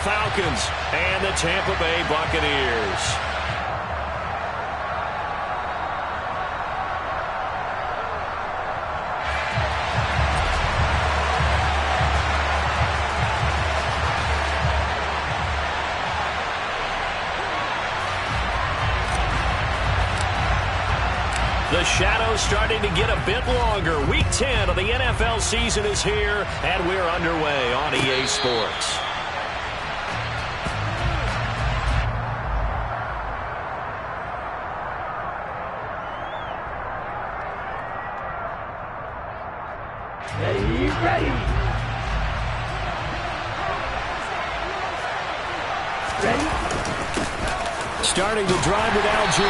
Falcons and the Tampa Bay Buccaneers. The shadow's starting to get a bit longer. Week 10 of the NFL season is here, and we're underway on EA Sports. Ready. Starting to drive with Algier.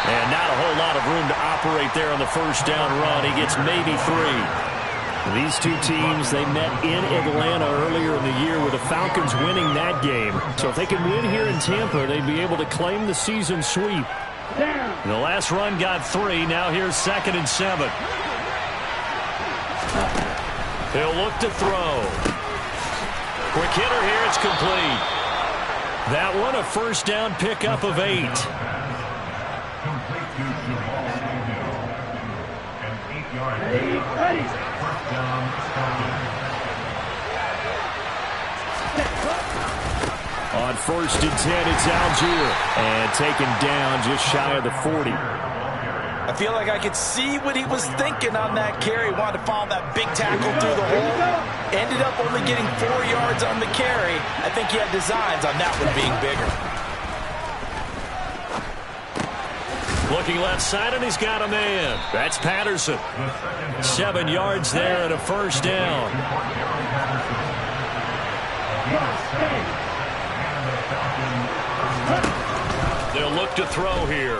And not a whole lot of room to operate there on the first down run. He gets maybe 3. These two teams, they met in Atlanta earlier in the year with the Falcons winning that game. So if they can win here in Tampa, they'd be able to claim the season sweep. The last run got 3. Now here's 2nd and 7. He'll look to throw. Quick hitter here. It's complete. That one a first down pickup of 8. On 1st and 10, it's Algier. And taken down just shy of the 40. I feel like I could see what he was thinking on that carry. Wanted to follow that big tackle through the hole. Ended up only getting 4 yards on the carry. I think he had designs on that one being bigger. Looking left side, and he's got a man. That's Patterson. 7 yards there and a first down. They'll look to throw here.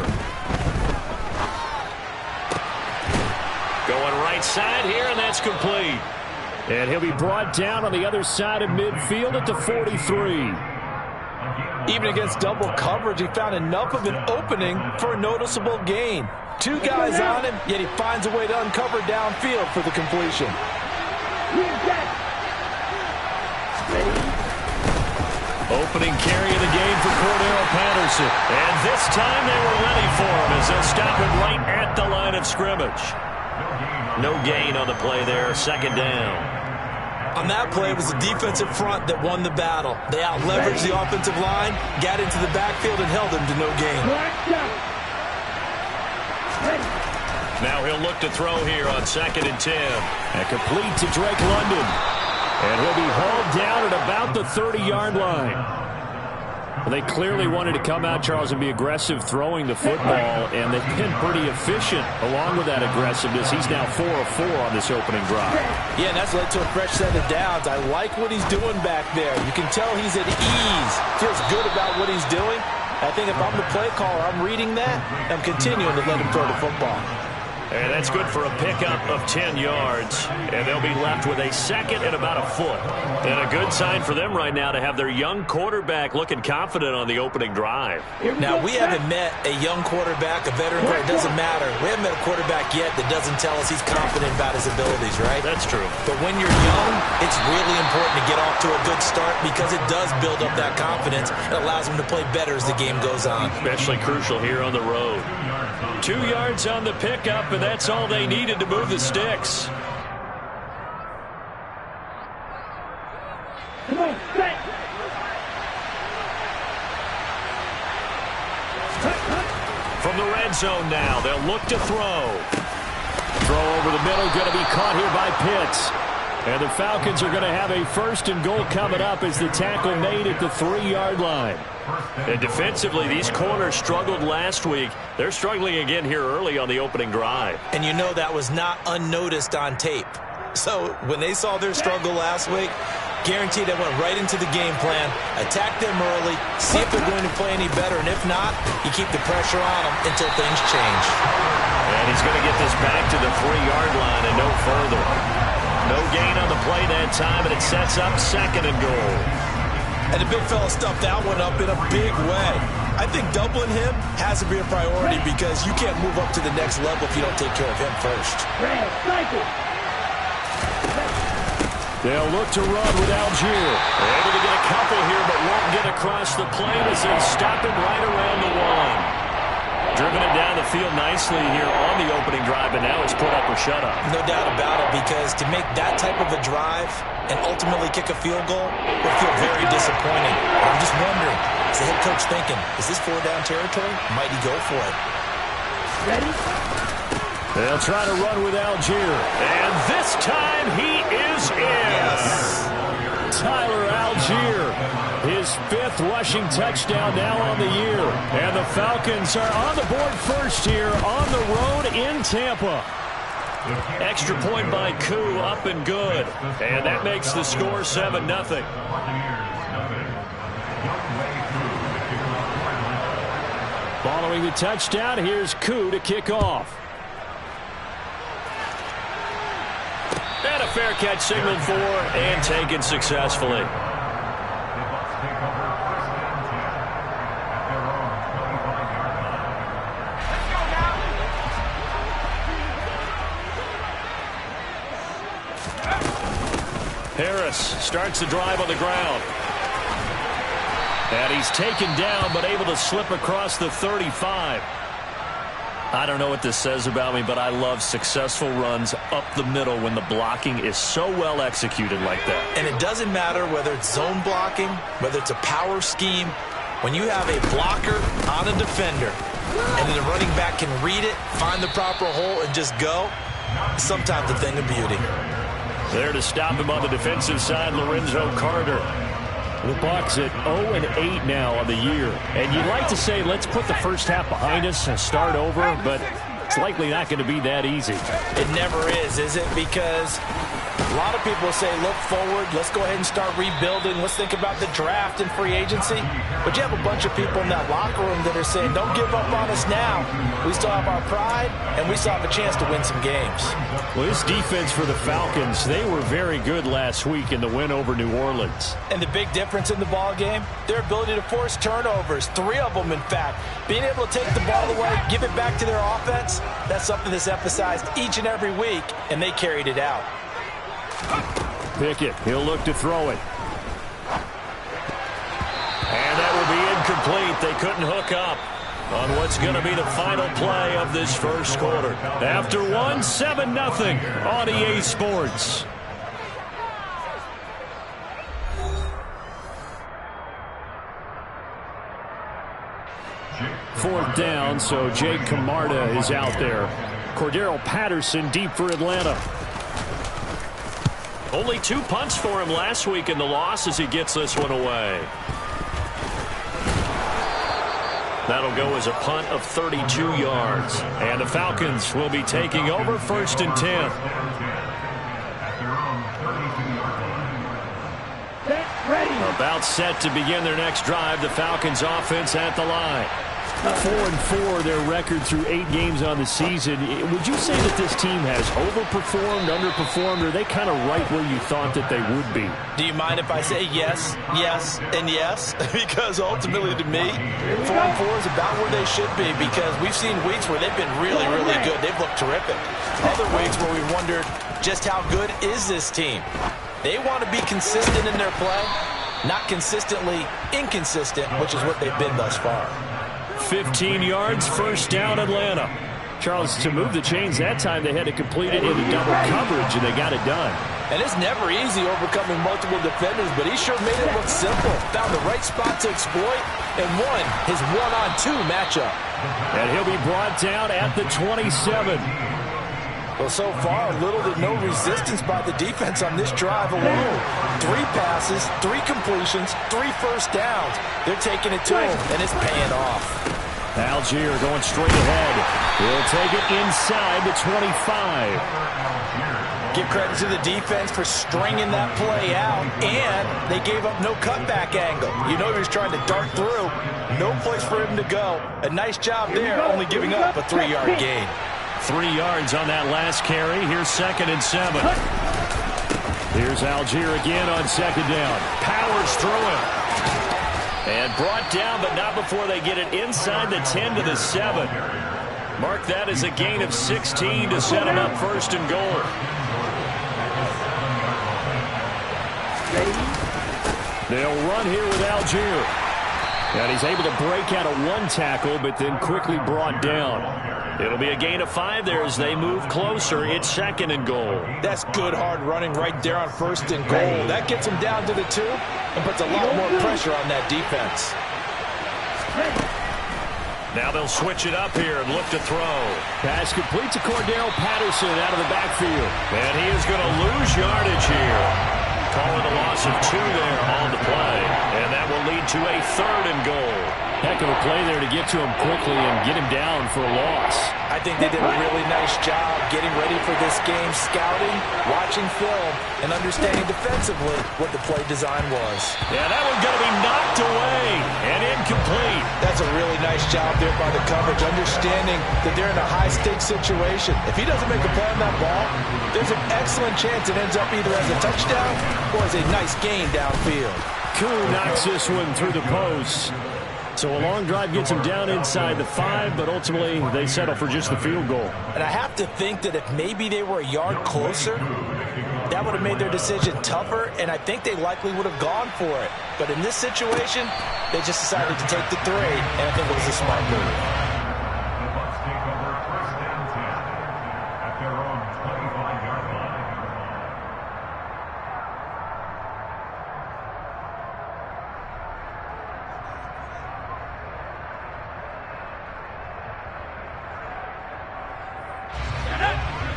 Going right side here, and that's complete. And he'll be brought down on the other side of midfield at the 43. Even against double coverage, he found enough of an opening for a noticeable gain. 2 guys on him, yet he finds a way to uncover downfield for the completion. Opening carry of the game for Cordero Patterson. And this time they were ready for him as they'll stop him right at the line of scrimmage. No gain on the play there, 2nd down. On that play, it was the defensive front that won the battle. They out-leveraged the offensive line, got into the backfield, and held him to no gain. Now he'll look to throw here on 2nd and 10. And complete to Drake London. And he'll be hauled down at about the 30-yard line. Well, they clearly wanted to come out, Charles, and be aggressive throwing the football, and they've been pretty efficient along with that aggressiveness. He's now 4 of 4 on this opening drive. Yeah, and that's led to a fresh set of downs. I like what he's doing back there. You can tell he's at ease, feels good about what he's doing. I think if I'm the play caller, I'm reading that and continuing to let him throw the football. And that's good for a pickup of 10 yards. And they'll be left with a 2nd and about a foot. And a good sign for them right now to have their young quarterback looking confident on the opening drive. Now, we haven't met a young quarterback, a veteran quarterback. It doesn't matter. We haven't met a quarterback yet that doesn't tell us he's confident about his abilities, right? That's true. But when you're young, it's really important to get off to a good start because it does build up that confidence. It allows him to play better as the game goes on. Especially crucial here on the road. 2 yards on the pickup, and that's all they needed to move the sticks. Come on, set. From the red zone now, they'll look to throw. Throw over the middle, going to be caught here by Pitts. And the Falcons are going to have a 1st and goal coming up as the tackle made at the 3-yard line. And defensively, these corners struggled last week. They're struggling again here early on the opening drive. And you know that was not unnoticed on tape. So when they saw their struggle last week, guaranteed they went right into the game plan, attack them early, see if they're going to play any better, and if not, you keep the pressure on them until things change. And he's going to get this back to the 3-yard line and no further. No gain on the play that time, and it sets up 2nd and goal. And the big fella stuffed that one up in a big way. I think doubling him has to be a priority because you can't move up to the next level if you don't take care of him first. They'll look to run with Algier. Able to get a couple here, but won't get across the plane as they stop him right around the one. Driven it down the field nicely here on the opening drive, but now it's put up or shut up. No doubt about it, because to make that type of a drive and ultimately kick a field goal would feel very disappointing. I'm just wondering, is the head coach thinking, is this 4-down territory? Might he go for it? Ready? They'll try to run with Algier. And this time he is in. Yes. Tyler Algier, his 5th rushing touchdown now on the year. And the Falcons are on the board first here on the road in Tampa. Extra point by Koo, up and good. And that makes the score 7-0. Following the touchdown, here's Koo to kick off. And a fair catch signaled for and taken successfully. Harris starts the drive on the ground. And he's taken down, but able to slip across the 35. I don't know what this says about me, but I love successful runs up the middle when the blocking is so well executed like that. And it doesn't matter whether it's zone blocking, whether it's a power scheme. When you have a blocker on a defender, and then the running back can read it, find the proper hole, and just go, sometimes a thing of beauty. There to stop him on the defensive side, Lorenzo Carter. The Bucs at 0-8 now on the year. And you'd like to say, let's put the first half behind us and start over, but it's likely not going to be that easy. It never is it? Because a lot of people say, look forward, let's go ahead and start rebuilding, let's think about the draft and free agency. But you have a bunch of people in that locker room that are saying, don't give up on us now. We still have our pride, and we still have a chance to win some games. Well, this defense for the Falcons, they were very good last week in the win over New Orleans. And the big difference in the ball game, their ability to force turnovers, 3 of them, in fact. Being able to take the ball away, give it back to their offense, that's something that's emphasized each and every week, and they carried it out. Pickett, he'll look to throw it. And that will be incomplete. They couldn't hook up on what's going to be the final play of this first quarter. After one, 7-0 on EA Sports. Fourth down, so Jake Camarda is out there. Cordero Patterson deep for Atlanta. Only 2 punts for him last week in the loss as he gets this one away. That'll go as a punt of 32 yards. And the Falcons will be taking over 1st and 10. About set to begin their next drive. The Falcons offense at the line. 4-4 their record through 8 games on the season. Would you say that this team has overperformed, underperformed, or are they kind of right where you thought that they would be? Do you mind if I say yes, yes, and yes? Because ultimately to me, 4-4 is about where they should be, because we've seen weeks where they've been really, really good. They've looked terrific. Other weeks where we've wondered just how good is this team. They want to be consistent in their play, not consistently inconsistent, which is what they've been thus far. 15 yards, 1st down, Atlanta. Charles, to move the chains that time, they had to complete it into double coverage, and they got it done. And it's never easy overcoming multiple defenders, but he sure made it look simple. Found the right spot to exploit and won his 1-on-2 matchup. And he'll be brought down at the 27. Well, so far, little to no resistance by the defense on this drive alone. 3 passes, 3 completions, 3 first downs. They're taking it to him, and it's paying off. Algier going straight ahead. He'll take it inside the 25. Give credit to the defense for stringing that play out, and they gave up no cutback angle. You know he was trying to dart through. No place for him to go. A nice job there, only giving up a 3-yard gain. 3 yards on that last carry. Here's 2nd and 7. Here's Algier again on 2nd down. Powers through it. And brought down, but not before they get it inside the 10 to the 7. Mark that as a gain of 16 to set him up 1st and goal. They'll run here with Algier. And he's able to break out of one tackle, but then quickly brought down. It'll be a gain of 5 there as they move closer. It's 2nd and goal. That's good hard running right there on 1st and goal. That gets him down to the 2 and puts a lot more pressure on that defense. Now they'll switch it up here and look to throw. Pass complete to Cordero Patterson out of the backfield. And he is going to lose yardage here. Calling a loss of 2 there on the play. And that will lead to a 3rd and goal. Heck of a play there to get to him quickly and get him down for a loss. I think they did a really nice job getting ready for this game, scouting, watching film, and understanding defensively what the play design was. Yeah, that one's going to be knocked away and incomplete. That's a really nice job there by the coverage, understanding that they're in a high-stakes situation. If he doesn't make a play on that ball, there's an excellent chance it ends up either as a touchdown or as a nice gain downfield. Koo knocks this one through the post. So a long drive gets him down inside the 5, but ultimately they settle for just the field goal. And I have to think that if maybe they were a yard closer, that would have made their decision tougher, and I think they likely would have gone for it. But in this situation, they just decided to take the 3, and I think it was a smart move.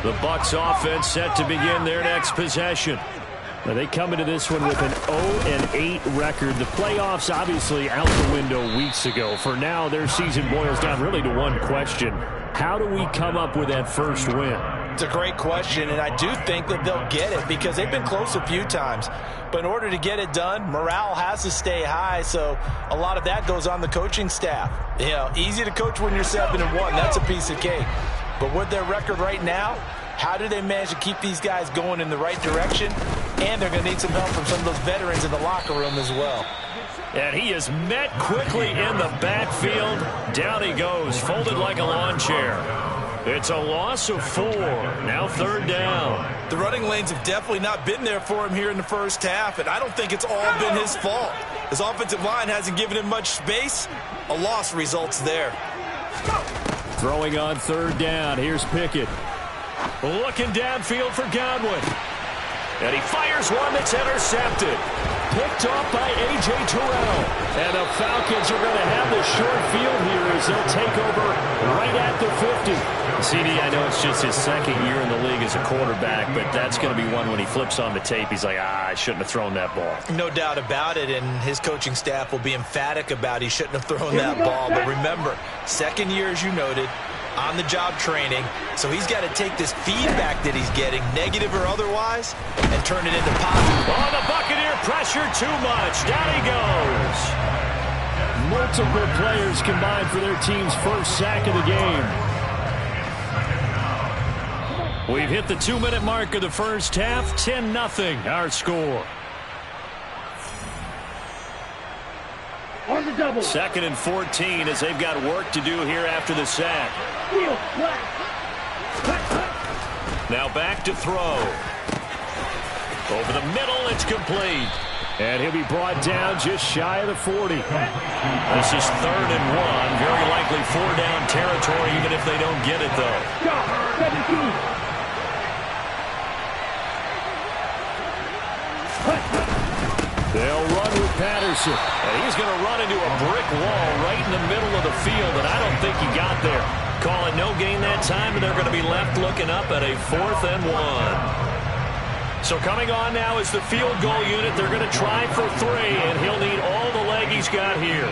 The Bucs offense set to begin their next possession. Now they come into this one with an 0-8 record. The playoffs obviously out the window weeks ago. For now, their season boils down really to one question. How do we come up with that first win? It's a great question, and I do think that they'll get it because they've been close a few times. But in order to get it done, morale has to stay high, so a lot of that goes on the coaching staff. You know, easy to coach when you're 7-1. That's a piece of cake. But with their record right now, how do they manage to keep these guys going in the right direction? And they're going to need some help from some of those veterans in the locker room as well. And he is met quickly in the backfield. Down he goes, folded like a lawn chair. It's a loss of 4. Now 3rd down. The running lanes have definitely not been there for him here in the first half, and I don't think it's all been his fault. His offensive line hasn't given him much space. A loss results there. Throwing on 3rd down. Here's Pickett. Looking downfield for Godwin. And he fires one that's intercepted. Picked off by A.J. Terrell. And the Falcons are going to have the short field here as they'll take over right at the 50. CD, I know it's just his 2nd year in the league as a quarterback, but that's going to be one when he flips on the tape. He's like, I shouldn't have thrown that ball. No doubt about it, and his coaching staff will be emphatic about he shouldn't have thrown that ball. But remember, 2nd year, as you noted, on-the-job training, so he's got to take this feedback that he's getting, negative or otherwise, and turn it into positive. Oh, the Buccaneer pressure too much. Down he goes. Multiple players combined for their team's first sack of the game. We've hit the 2-minute mark of the first half. 10-0 our score. 2nd and 14 as they've got work to do here after the sack. Now back to throw. Over the middle, it's complete. And he'll be brought down just shy of the 40. This is 3rd and 1. Very likely 4-down territory, even if they don't get it, though. They'll run with Patterson. And he's going to run into a brick wall right in the middle of the field, and I don't think he got there. Call it no gain that time, and they're going to be left looking up at a 4th and 1. So coming on now is the field goal unit. They're going to try for 3, and he'll need all the leg he's got here.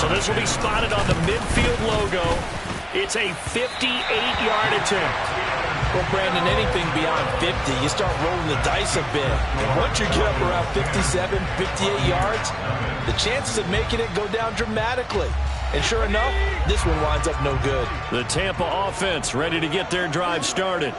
So this will be spotted on the midfield logo. It's a 58-yard attempt. Well, Brandon, anything beyond 50, you start rolling the dice a bit. And once you get up around 57, 58 yards, the chances of making it go down dramatically. And sure enough, this one winds up no good. The Tampa offense ready to get their drive started.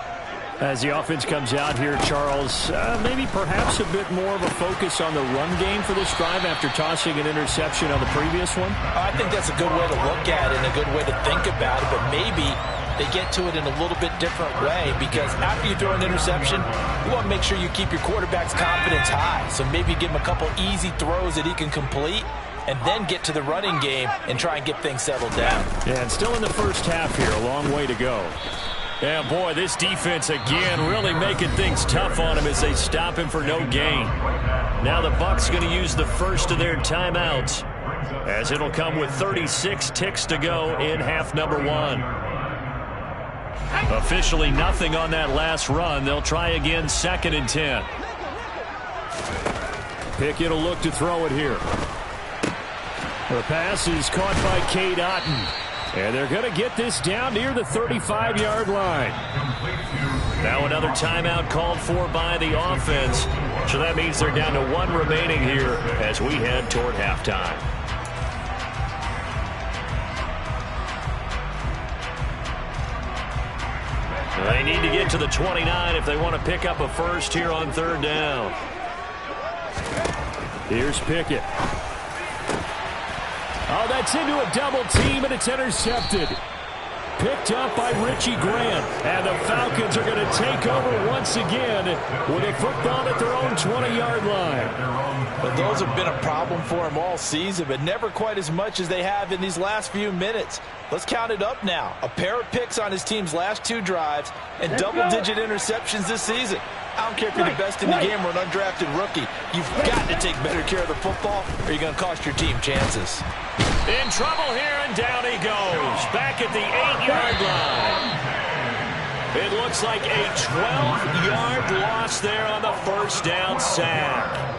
As the offense comes out here, Charles, maybe perhaps a bit more of a focus on the run game for this drive after tossing an interception on the previous one? I think that's a good way to look at it and a good way to think about it, but maybe they get to it in a little bit different way, because after you throw an interception, you want to make sure you keep your quarterback's confidence high. So maybe give him a couple easy throws that he can complete, and then get to the running game and try and get things settled down. Yeah, and still in the first half here, a long way to go. Yeah, boy, this defense again really making things tough on him as they stop him for no gain. Now the Bucs going to use the first of their timeouts, as it'll come with 36 ticks to go in half number 1. Officially nothing on that last run. They'll try again, 2nd and 10. Pickett will look to throw it here. The pass is caught by Cade Otton. And they're going to get this down near the 35-yard line. Now another timeout called for by the offense. So that means they're down to 1 remaining here as we head toward halftime. They need to get to the 29 if they want to pick up a first here on 3rd down. Here's Pickett. Oh, that's into a double team, and it's intercepted. Picked up by Richie Grant. And the Falcons are going to take over once again with a football at their own 20-yard line. But those have been a problem for him all season, but never quite as much as they have in these last few minutes. Let's count it up now. A pair of picks on his team's last 2 drives and double-digit interceptions this season. I don't care if you're the best in the game or an undrafted rookie. You've got to take better care of the football or you're going to cost your team chances. In trouble here, and down he goes. Back at the 8-yard line. It looks like a 12-yard loss there on the first down sack.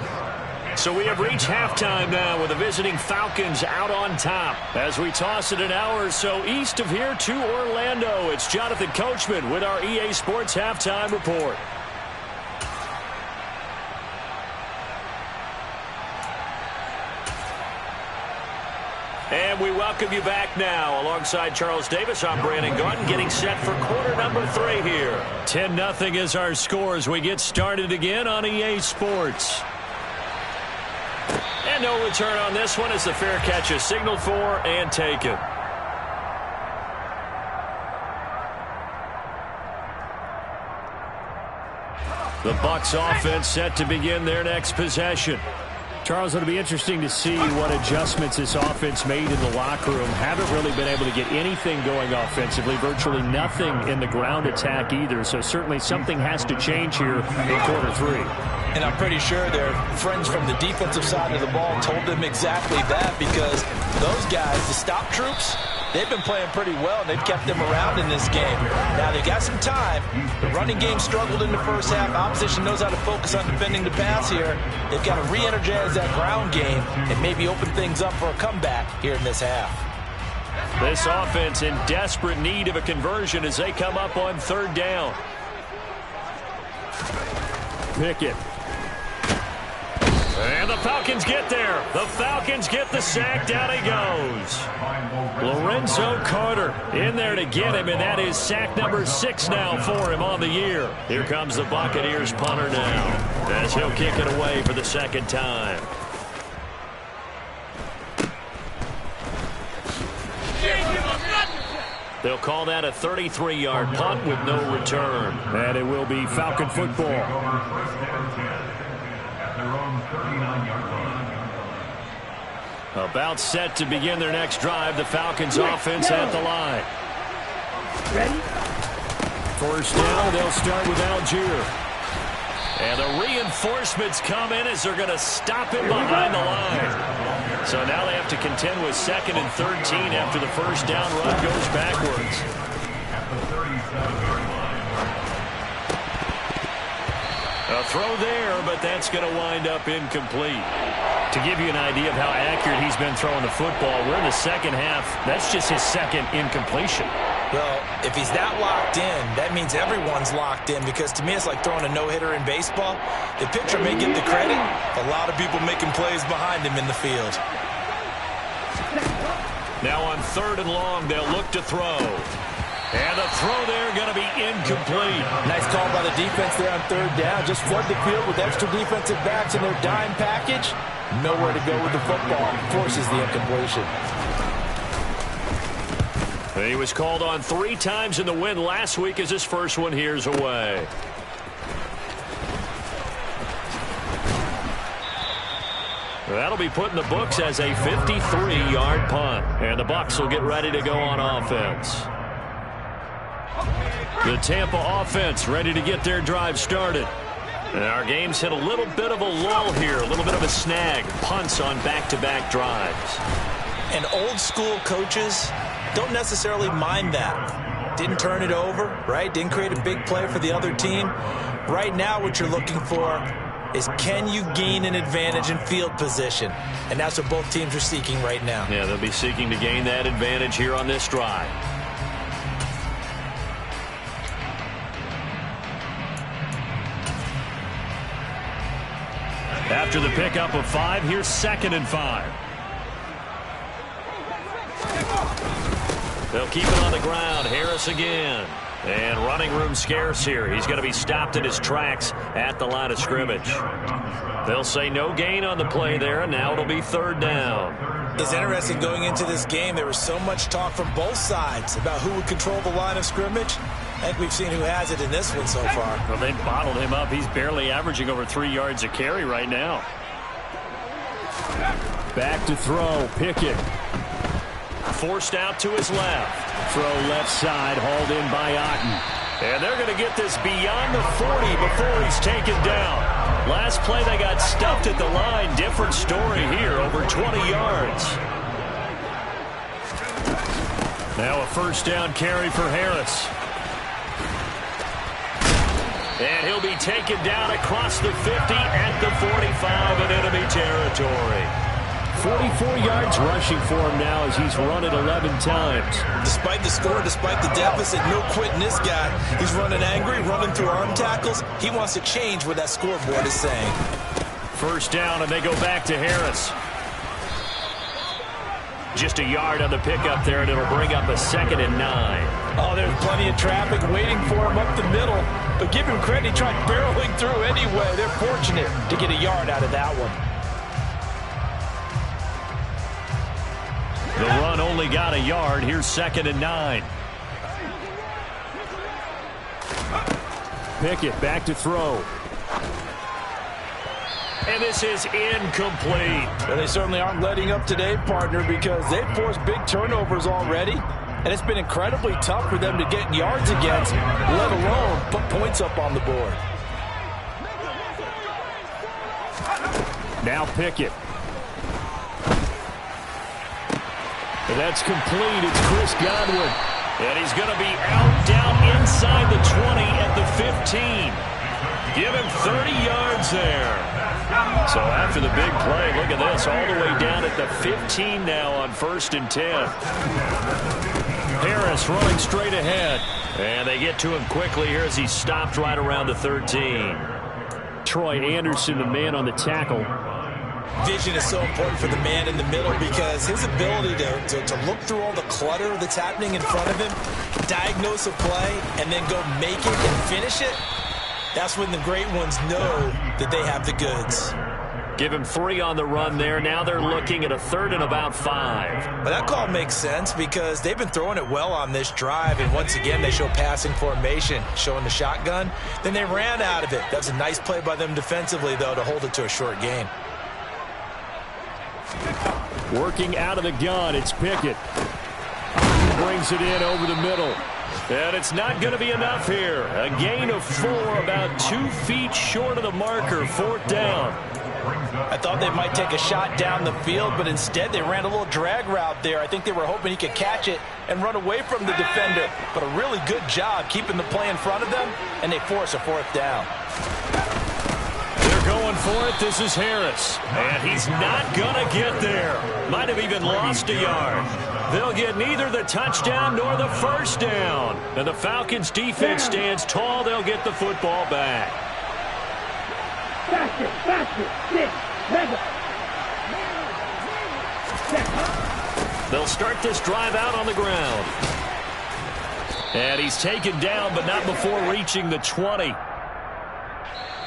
So we have reached halftime now with the visiting Falcons out on top. As we toss it an hour or so east of here to Orlando, it's Jonathan Coachman with our EA Sports Halftime Report. And we welcome you back now. Alongside Charles Davis, I'm Brandon Gaudin, getting set for quarter number 3 here. 10-0 is our score as we get started again on EA Sports. And no return on this one as the fair catch is signaled for and taken. The Bucs offense set to begin their next possession. Charles, it'll be interesting to see what adjustments this offense made in the locker room. Haven't really been able to get anything going offensively, virtually nothing in the ground attack either. So certainly something has to change here in quarter 3. And I'm pretty sure their friends from the defensive side of the ball told them exactly that, because those guys, the stop troops, they've been playing pretty well, and they've kept them around in this game. Now, they've got some time. The running game struggled in the first half. Opposition knows how to focus on defending the pass here. They've got to re-energize that ground game and maybe open things up for a comeback here in this half. This offense in desperate need of a conversion as they come up on 3rd down. Pickett. And the Falcons get there. The Falcons get the sack. Down he goes. Lorenzo Carter in there to get him, and that is sack number 6 now for him on the year. Here comes the Buccaneers punter now, as he'll kick it away for the 2nd time. They'll call that a 33-yard punt with no return. And it will be Falcon football. About set to begin their next drive. The Falcons offense at the line. Ready? First down, they'll start with Algier. And the reinforcements come in as they're going to stop him behind the line. So now they have to contend with 2nd and 13 after the first down run goes backwards. A throw there, but that's going to wind up incomplete. To give you an idea of how accurate he's been throwing the football, we're in the 2nd half. That's just his 2nd incompletion. Well, if he's that locked in, that means everyone's locked in, because to me it's like throwing a no-hitter in baseball. The pitcher may get the credit, a lot of people making plays behind him in the field. Now on 3rd and long, they'll look to throw. And the throw there going to be incomplete. Nice call by the defense there on 3rd down. Just flood the field with extra defensive backs in their dime package. Nowhere to go with the football. Forces the incompletion. He was called on 3 times in the win last week as his first one here's away. That'll be put in the books as a 53-yard punt. And the Bucs will get ready to go on offense. The Tampa offense ready to get their drive started. And our game's hit a little bit of a lull here, a little bit of a snag. Punts on back-to-back drives. And old-school coaches don't necessarily mind that. Didn't turn it over, right? Didn't create a big play for the other team. Right now what you're looking for is, can you gain an advantage in field position? And that's what both teams are seeking right now. Yeah, they'll be seeking to gain that advantage here on this drive. After the pickup of 5, here's 2nd and 5. They'll keep it on the ground. Harris again. And running room scarce here. He's going to be stopped in his tracks at the line of scrimmage. They'll say no gain on the play there, and now it'll be 3rd down. It's interesting going into this game. There was so much talk from both sides about who would control the line of scrimmage. I think we've seen who has it in this one so far. Well, they bottled him up. He's barely averaging over 3 yards a carry right now. Back to throw. Pickett. Forced out to his left. Throw left side, hauled in by Otten. And they're going to get this beyond the 40 before he's taken down. Last play they got stuffed at the line. Different story here, over 20 yards. Now a 1st down carry for Harris. And he'll be taken down across the 50 at the 45 in enemy territory. 44 yards rushing for him now as he's run it 11 times. Despite the score, despite the deficit, no quitting this guy. He's running angry, running through arm tackles. He wants to change what that scoreboard is saying. 1st down, and they go back to Harris. Just a yard on the pickup there, and it'll bring up a 2nd and 9. Oh, there's plenty of traffic waiting for him up the middle. But give him credit, he tried barreling through anyway. They're fortunate to get a yard out of that one. The run only got a yard. Here's 2nd and 9. Pickett back to throw. And this is incomplete. Well, they certainly aren't letting up today, partner, because they've forced big turnovers already. And it's been incredibly tough for them to get yards against, let alone put points up on the board. Now Pickett. And that's complete. It's Chris Godwin. And he's going to be out down inside the 20 at the 15. Give him 30 yards there. So after the big play, look at this, all the way down at the 15 now on 1st and 10. Harris running straight ahead. And they get to him quickly here as he stopped right around the 13. Troy Anderson, the man on the tackle. Vision is so important for the man in the middle because his ability to look through all the clutter that's happening in front of him, diagnose a play, and then go make it and finish it, that's when the great ones know that they have the goods. Give him 3 on the run there. Now they're looking at a 3rd and about 5. But that call makes sense because they've been throwing it well on this drive, and once again they show passing formation, showing the shotgun. Then they ran out of it. That was a nice play by them defensively, though, to hold it to a short gain. Working out of the gun, it's Pickett. Brings it in over the middle. And it's not going to be enough here. A gain of 4, about 2 feet short of the marker, 4th down. I thought they might take a shot down the field, but instead they ran a little drag route there. I think they were hoping he could catch it and run away from the defender. But a really good job keeping the play in front of them, and they force a 4th down. Going for it, this is Harris. And he's not going to get there. Might have even lost a yard. They'll get neither the touchdown nor the 1st down. And the Falcons' defense stands tall. They'll get the football back. They'll start this drive out on the ground. And he's taken down, but not before reaching the 20.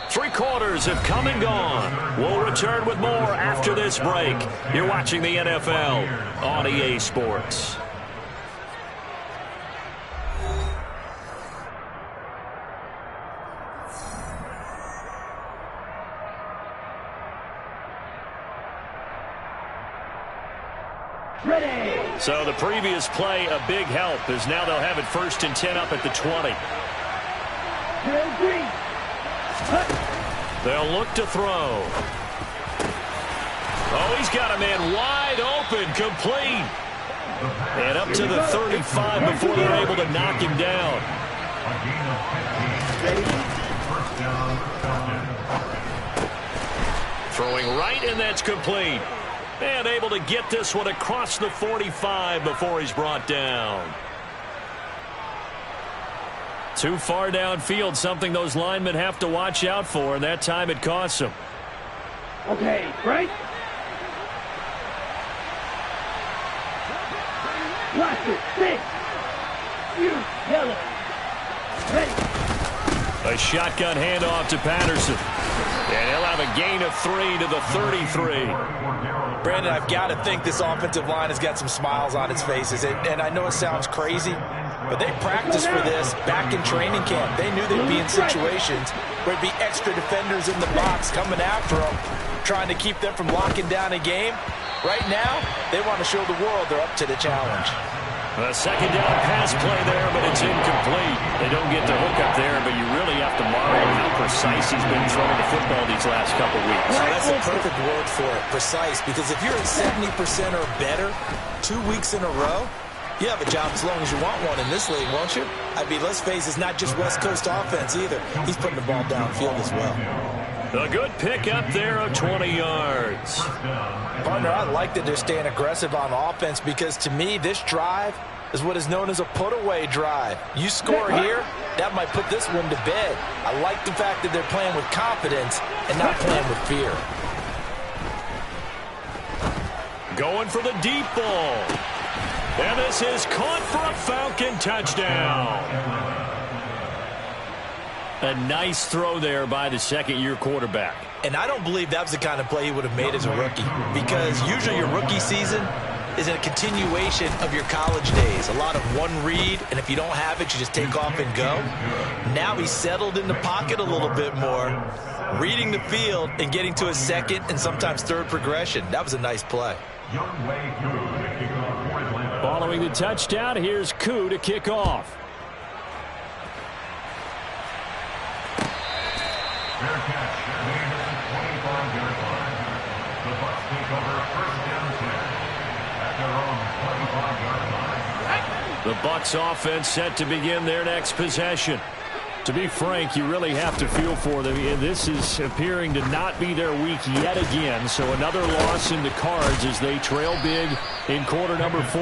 3 quarters have come and gone. We'll return with more after this break. You're watching the NFL on EA Sports. Ready. So the previous play, a big help, as now they'll have it 1st and 10 up at the 20. They'll look to throw. Oh, he's got a man wide open, complete. And up to the 35 before they're able to knock him down. Throwing right, and that's complete. And able to get this one across the 45 before he's brought down. Too far downfield, something those linemen have to watch out for, and that time it costs them. Okay, right? Watch it, 6. You yellow. Ready. A shotgun handoff to Patterson. And he'll have a gain of 3 to the 33. Brandon, I've got to think this offensive line has got some smiles on its faces. And I know it sounds crazy, but they practiced for this back in training camp. They knew they'd be in situations where there'd be extra defenders in the box coming after them, trying to keep them from locking down a game. Right now, they want to show the world they're up to the challenge. A second down pass play there, but it's incomplete. They don't get the hook up there, but you really have to marvel at how precise he's been throwing the football these last couple weeks. Well, that's a perfect word for it, precise, because if you're at 70% or better 2 weeks in a row, you have a job as long as you want one in this league, won't you? I mean, let's face it, it's not just West Coast offense either. He's putting the ball downfield as well. A good pick up there of 20 yards. Partner, I like that they're staying aggressive on offense because, to me, this drive is what is known as a put-away drive. You score here, that might put this one to bed. I like the fact that they're playing with confidence and not playing with fear. Going for the deep ball. And this is caught for a Falcon touchdown. A nice throw there by the second-year quarterback. And I don't believe that was the kind of play he would have made as a rookie, because usually your rookie season is a continuation of your college days. A lot of one read, and if you don't have it, you just take off and go. Now he's settled in the pocket a little bit more, reading the field and getting to his second and sometimes third progression. That was a nice play. Following the touchdown, here's Koo to kick off. Fair catch. Made at the 25-yard line. The Bucs take over 1st down 10 at their own 25-yard line. The Bucs offense set to begin their next possession. To be frank, you really have to feel for them. And this is appearing to not be their week yet again. So another loss in the cards as they trail big in quarter number 4.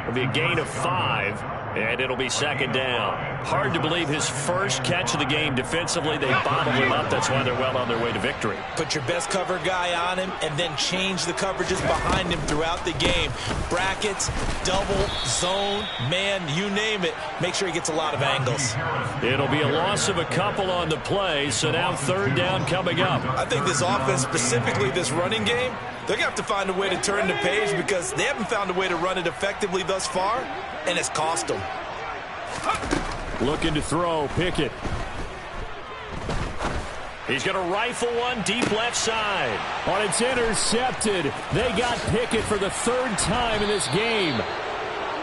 It'll be a gain of 5. And it'll be second down. Hard to believe his first catch of the game defensively. They bottled him up. That's why they're well on their way to victory. Put your best cover guy on him and then change the coverages behind him throughout the game. Brackets, double, zone, man, you name it. Make sure he gets a lot of angles. It'll be a loss of a couple on the play. So now 3rd down coming up. I think this offense, specifically this running game, they're going to have to find a way to turn the page because they haven't found a way to run it effectively thus far, and it's cost them. Looking to throw, Pickett. He's going to rifle one deep left side. Oh, it's intercepted. They got Pickett for the 3rd time in this game.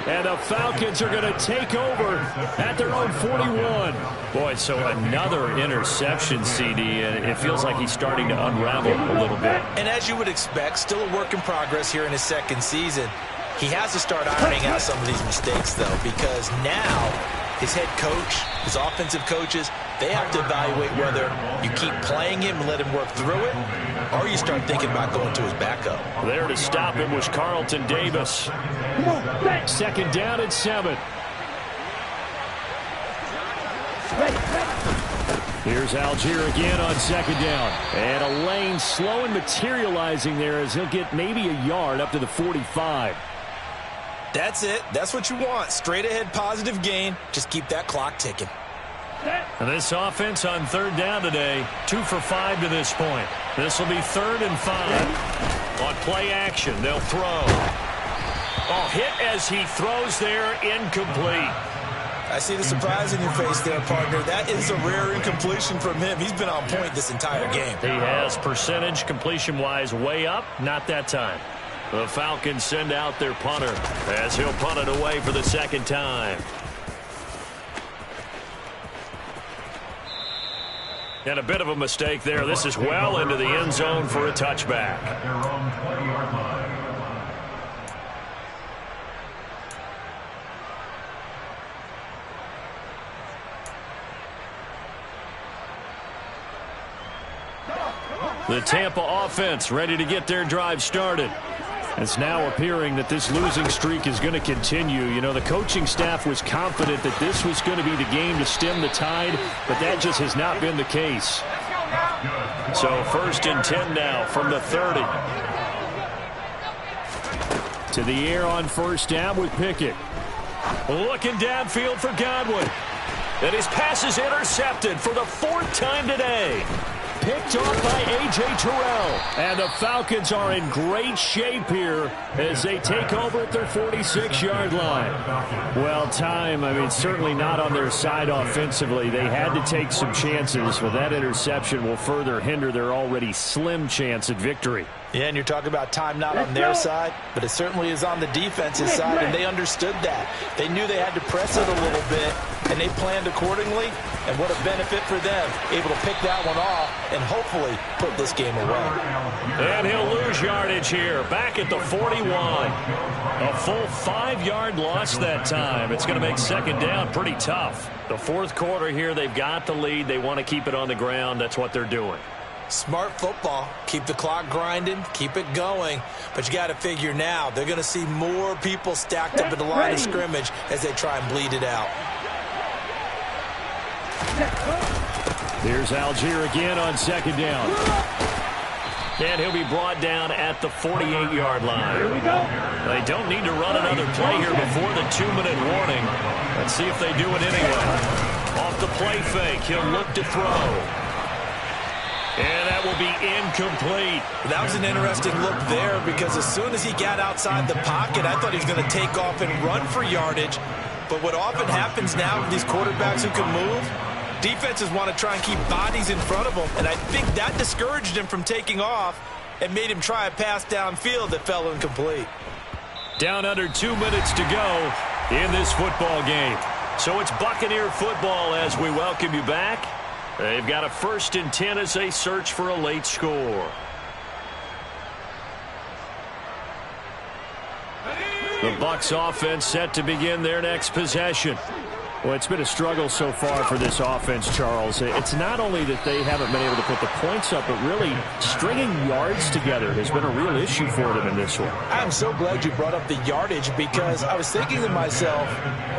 And the Falcons are going to take over at their own 41. Boy, so another interception, CD, and it feels like he's starting to unravel a little bit. And as you would expect, still a work in progress here in his second season. He has to start ironing out some of these mistakes, though, because now his head coach, his offensive coaches, they have to evaluate whether you keep playing him and let him work through it, or you start thinking about going to his backup. There to stop him was Carlton Davis. Second down and 7. Here's Algier again on second down. And a lane slow and materializing there as he'll get maybe a yard up to the 45. That's it. That's what you want. Straight ahead positive gain. Just keep that clock ticking. And this offense on 3rd down today, 2 for 5 to this point. This will be 3rd and 5. On play action, they'll throw. Oh, hit as he throws there, incomplete. I see the surprise in your face there, partner. That is a rare incompletion from him. He's been on point this entire game. He has percentage completion-wise way up, not that time. The Falcons send out their punter as he'll punt it away for the second time. And a bit of a mistake there. This is well into the end zone for a touchback. At their own 20-yard line. The Tampa offense ready to get their drive started. It's now appearing that this losing streak is going to continue. You know, the coaching staff was confident that this was going to be the game to stem the tide, but that just has not been the case. So 1st and 10 now from the 30. To the air on 1st down with Pickett. Looking downfield for Godwin. And his pass is intercepted for the 4th time today. Picked off by A.J. Terrell. And the Falcons are in great shape here as they take over at their 46-yard line. Well, certainly not on their side offensively. They had to take some chances, but that interception will further hinder their already slim chance at victory. Yeah, and you're talking about time not on their side, but it certainly is on the defense's side, and they understood that. They knew they had to press it a little bit, and they planned accordingly, and what a benefit for them, able to pick that one off and hopefully put this game away. And he'll lose yardage here, back at the 41. A full 5-yard loss that time. It's going to make 2nd down pretty tough. The 4th quarter here, they've got the lead. They want to keep it on the ground. That's what they're doing. Smart football. Keep the clock grinding, keep it going. But you got to figure now, they're going to see more people stacked up at the line of scrimmage as they try and bleed it out. Here's Algier again on 2nd down. And he'll be brought down at the 48-yard line. Here we go. They don't need to run another play here before the 2-minute warning. Let's see if they do it anyway. Off the play fake, he'll look to throw. And that will be incomplete. That was an interesting look there because as soon as he got outside the pocket, I thought he was going to take off and run for yardage. But what often happens now with these quarterbacks who can move, defenses want to try and keep bodies in front of them. And I think that discouraged him from taking off and made him try a pass downfield that fell incomplete. Down under 2 minutes to go in this football game. So it's Buccaneer football as we welcome you back. They've got a 1st and 10 as they search for a late score. The Bucs offense set to begin their next possession. Well, it's been a struggle so far for this offense, Charles. It's not only that they haven't been able to put the points up, but really stringing yards together has been a real issue for them in this one. I'm so glad you brought up the yardage because I was thinking to myself,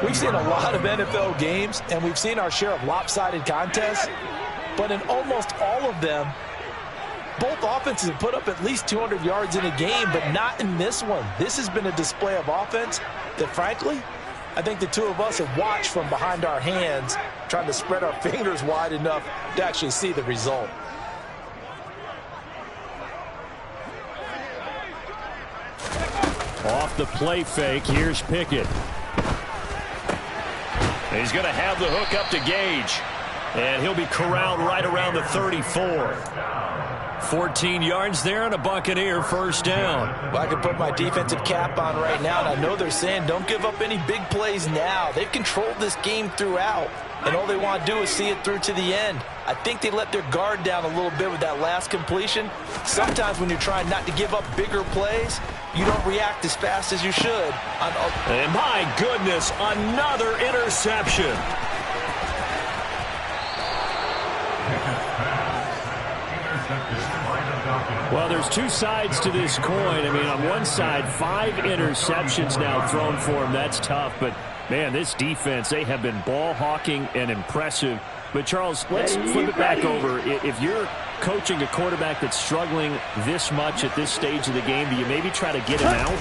we've seen a lot of NFL games and we've seen our share of lopsided contests, but in almost all of them, both offenses have put up at least 200 yards in a game, but not in this one. This has been a display of offense that, frankly, I think the two of us have watched from behind our hands, trying to spread our fingers wide enough to actually see the result. Off the play fake, here's Pickett. He's going to have the hook up to Gage. And he'll be corralled right around the 34. 14 yards there and a Buccaneer 1st down. Well, I can put my defensive cap on right now, and I know they're saying don't give up any big plays now. They've controlled this game throughout, and all they want to do is see it through to the end. I think they let their guard down a little bit with that last completion. Sometimes when you're trying not to give up bigger plays, you don't react as fast as you should. And my goodness, another interception. Well, there's two sides to this coin. I mean, on one side, 5 interceptions now thrown for him. That's tough. But, man, this defense, they have been ball hawking and impressive. But, Charles, let's flip it back over. If you're coaching a quarterback that's struggling this much at this stage of the game, do you maybe try to get him out?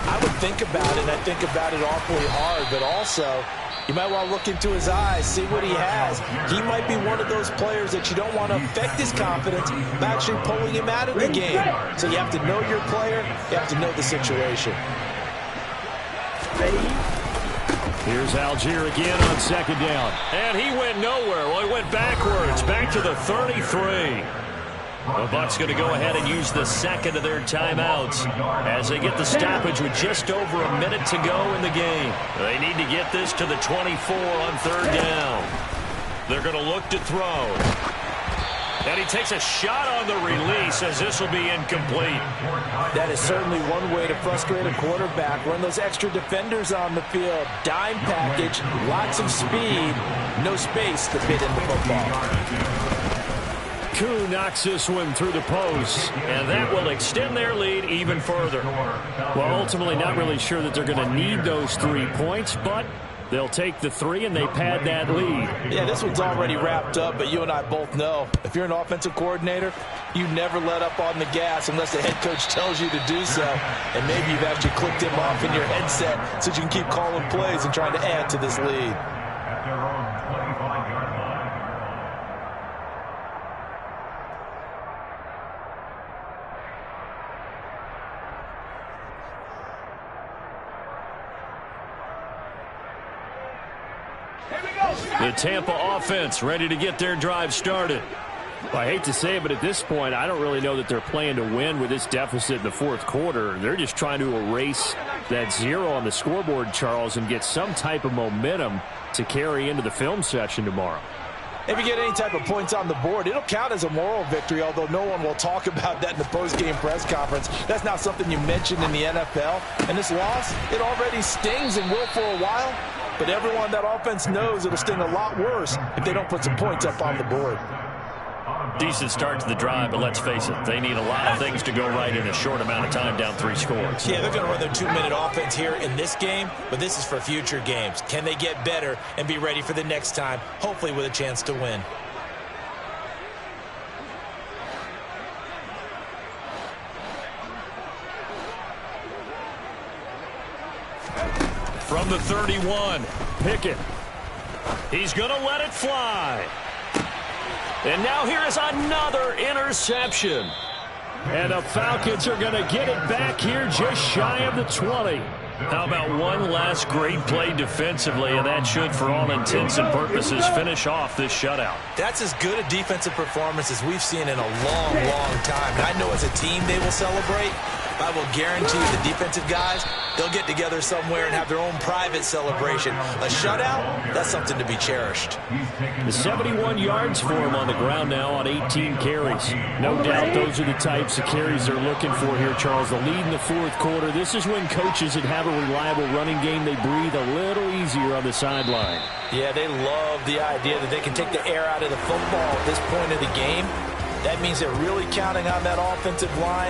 I would think about it, and I think about it awfully hard. But also, you might want to look into his eyes, see what he has. He might be one of those players that you don't want to affect his confidence by actually pulling him out of the game. So you have to know your player. You have to know the situation. Here's Algier again on 2nd down. And he went nowhere. Well, he went backwards, back to the 33. The Bucs going to go ahead and use the second of their timeouts as they get the stoppage with just over a minute to go in the game. They need to get this to the 24 on third down. They're going to look to throw. And he takes a shot on the release as this will be incomplete. That is certainly one way to frustrate a quarterback. Run those extra defenders on the field. Dime package, lots of speed, no space to fit in the football. Koo knocks this one through the post, and that will extend their lead even further. Well, ultimately not really sure that they're going to need those 3 points, but they'll take the 3 and they pad that lead. Yeah, this one's already wrapped up, but you and I both know if you're an offensive coordinator, you never let up on the gas unless the head coach tells you to do so. And maybe you've actually clicked him off in your headset so you can keep calling plays and trying to add to this lead. At their own 25-yard line. The Tampa offense ready to get their drive started. Well, I hate to say it, but at this point, I don't really know that they're playing to win with this deficit in the fourth quarter. They're just trying to erase that 0 on the scoreboard, Charles, and get some type of momentum to carry into the film session tomorrow. If you get any type of points on the board, it'll count as a moral victory, although no one will talk about that in the post-game press conference. That's not something you mentioned in the NFL. And this loss, it already stings and will for a while. But everyone on that offense knows it'll sting a lot worse if they don't put some points up on the board. Decent start to the drive, but let's face it, they need a lot of things to go right in a short amount of time, down 3 scores. Yeah, they're going to run their 2-minute offense here in this game, but this is for future games. Can they get better and be ready for the next time, hopefully with a chance to win? From the 31, Pickett. He's going to let it fly. And now here is another interception. And the Falcons are going to get it back here just shy of the 20. How about one last great play defensively, and that should, for all intents and purposes, finish off this shutout. That's as good a defensive performance as we've seen in a long, long time. And I know as a team they will celebrate. I will guarantee you the defensive guys, they'll get together somewhere and have their own private celebration. A shutout, that's something to be cherished. The 71 yards for him on the ground now on 18 carries. No doubt those are the types of carries they're looking for here, Charles. The lead in the fourth quarter. This is when coaches that have a reliable running game, they breathe a little easier on the sideline. Yeah, they love the idea that they can take the air out of the football at this point of the game. That means they're really counting on that offensive line.